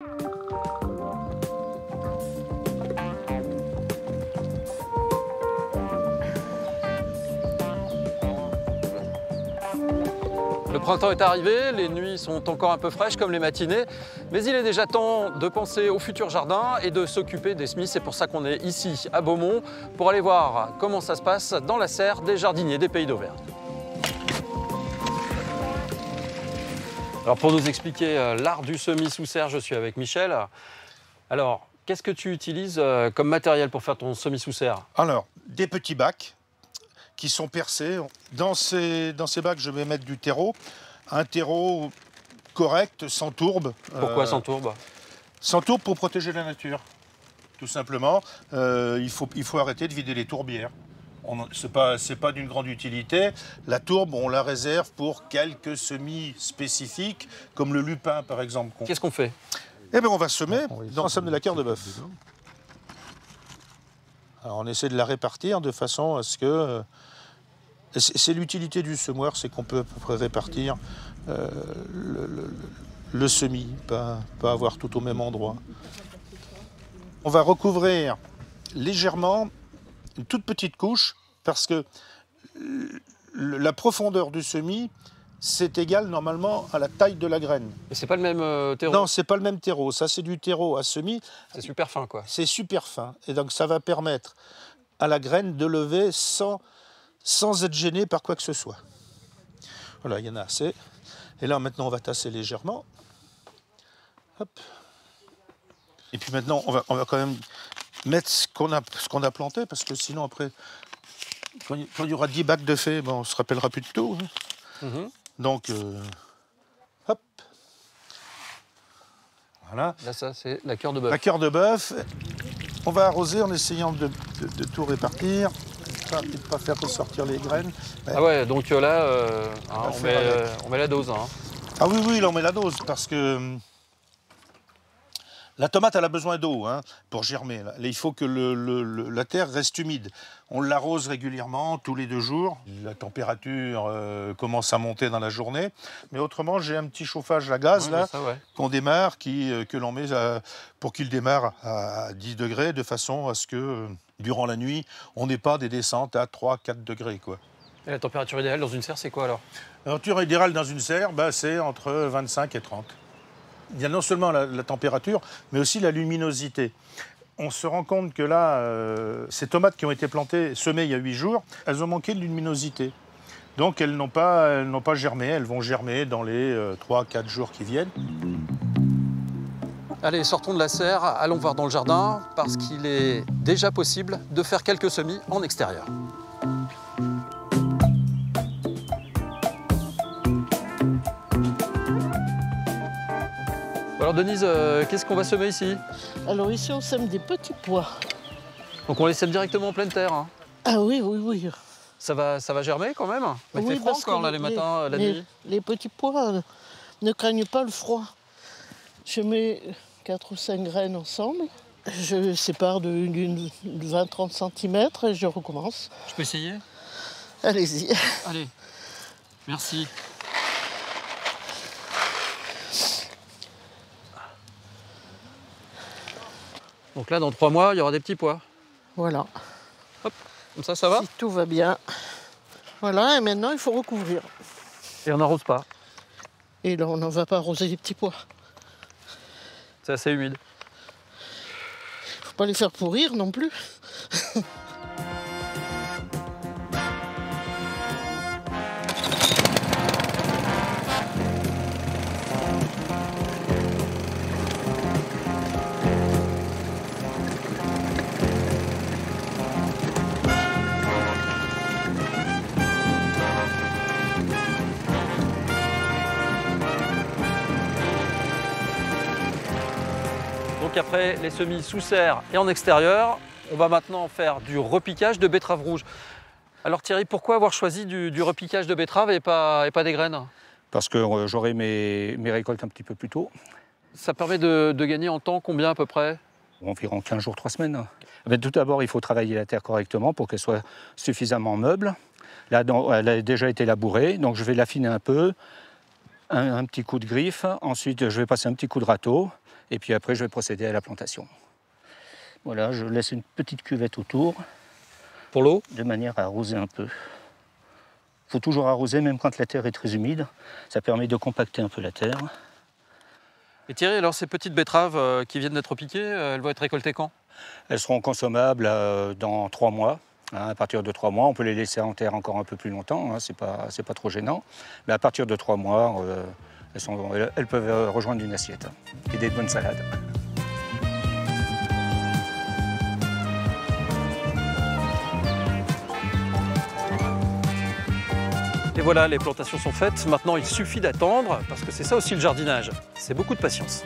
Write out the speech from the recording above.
Le printemps est arrivé, les nuits sont encore un peu fraîches comme les matinées, mais il est déjà temps de penser au futur jardin et de s'occuper des semis. C'est pour ça qu'on est ici à Beaumont pour aller voir comment ça se passe dans la serre des jardiniers des Pays d'Auvergne. Alors pour nous expliquer l'art du semis sous serre, je suis avec Michel. Alors, qu'est-ce que tu utilises comme matériel pour faire ton semis sous serre? Alors, des petits bacs qui sont percés. Dans ces bacs, je vais mettre du terreau. Un terreau correct, sans tourbe. Pourquoi sans tourbe? Sans tourbe pour protéger la nature, tout simplement. Il faut arrêter de vider les tourbières. C'est pas d'une grande utilité. La tourbe, on la réserve pour quelques semis spécifiques, comme le lupin, par exemple. Qu'est-ce qu'on fait? Eh bien, on va semer on sème de la cœur de bœuf. Alors, on essaie de la répartir de façon à ce que... C'est l'utilité du semoir, c'est qu'on peut à peu près répartir le semis, pas avoir tout au même endroit. On va recouvrir légèrement une toute petite couche parce que la profondeur du semis, c'est égal normalement à la taille de la graine. Et c'est pas le même terreau? Non, c'est pas le même terreau. Ça, c'est du terreau à semis. C'est super fin, quoi. C'est super fin. Et donc, ça va permettre à la graine de lever sans être gêné par quoi que ce soit. Voilà, il y en a assez. Et là, maintenant, on va tasser légèrement. Hop. Et puis maintenant, on va quand même mettre ce qu'on a planté, parce que sinon, après, quand il y aura 10 bacs de fée, on ne se rappellera plus de tout. Donc, hop. Voilà. Là, ça, c'est la cœur de bœuf. La cœur de bœuf. On va arroser en essayant de tout répartir. De ne pas faire ressortir les graines. Ah ouais, donc là, on met la dose. Hein. Ah oui, là on met la dose, parce que la tomate, elle a besoin d'eau pour germer. Là, il faut que la terre reste humide. On l'arrose régulièrement, tous les 2 jours. La température commence à monter dans la journée. Mais autrement, j'ai un petit chauffage à gaz qu'on démarre, que l'on met pour qu'il démarre à 10 degrés, de façon à ce que, durant la nuit, on n'ait pas des descentes à 3-4 degrés. Quoi. Et la température idéale dans une serre, c'est quoi alors? La température idéale dans une serre, c'est entre 25 et 30. Il y a non seulement la température, mais aussi la luminosité. On se rend compte que là, ces tomates qui ont été plantées, semées il y a 8 jours, elles ont manqué de luminosité. Donc elles n'ont pas germé, elles vont germer dans les 3-4 jours qui viennent. Allez, sortons de la serre, allons voir dans le jardin, parce qu'il est déjà possible de faire quelques semis en extérieur. Alors Denise, qu'est-ce qu'on va semer ici? Alors ici, on sème des petits pois. Donc on les sème directement en pleine terre. Hein. Ah oui. Ça va germer quand même? Il fait froid encore là les matins, la nuit. Les petits pois ne craignent pas le froid. Je mets 4 ou 5 graines ensemble. Je sépare de 20-30 cm et je recommence. Je peux essayer? Allez-y. Allez, merci. Donc là, dans 3 mois, il y aura des petits pois. Voilà. Hop, comme ça va? Si tout va bien. Voilà, et maintenant, il faut recouvrir. Et on n'arrose pas? Et là, on ne va pas arroser les petits pois. C'est assez humide. Faut pas les faire pourrir non plus. Donc après les semis sous serre et en extérieur, on va maintenant faire du repiquage de betteraves rouges. Alors Thierry, pourquoi avoir choisi du repiquage de betteraves et pas des graines? Parce que j'aurai mes récoltes un petit peu plus tôt. Ça permet de gagner en temps combien à peu près? Environ 15 jours, 3 semaines. Mais tout d'abord, il faut travailler la terre correctement pour qu'elle soit suffisamment meuble. Là, elle a déjà été labourée, donc je vais l'affiner un peu. Un petit coup de griffe. Ensuite, je vais passer un petit coup de râteau. Et puis après, je vais procéder à la plantation. Voilà, je laisse une petite cuvette autour. Pour l'eau? De manière à arroser un peu. Il faut toujours arroser, même quand la terre est très humide. Ça permet de compacter un peu la terre. Et Thierry, alors ces petites betteraves qui viennent d'être piquées, elles vont être récoltées quand? Elles seront consommables dans 3 mois. À partir de 3 mois, on peut les laisser en terre encore un peu plus longtemps, c'est pas trop gênant. Mais à partir de 3 mois, elles peuvent rejoindre une assiette et des bonnes salades. Et voilà, les plantations sont faites. Maintenant, il suffit d'attendre, parce que c'est ça aussi le jardinage. C'est beaucoup de patience.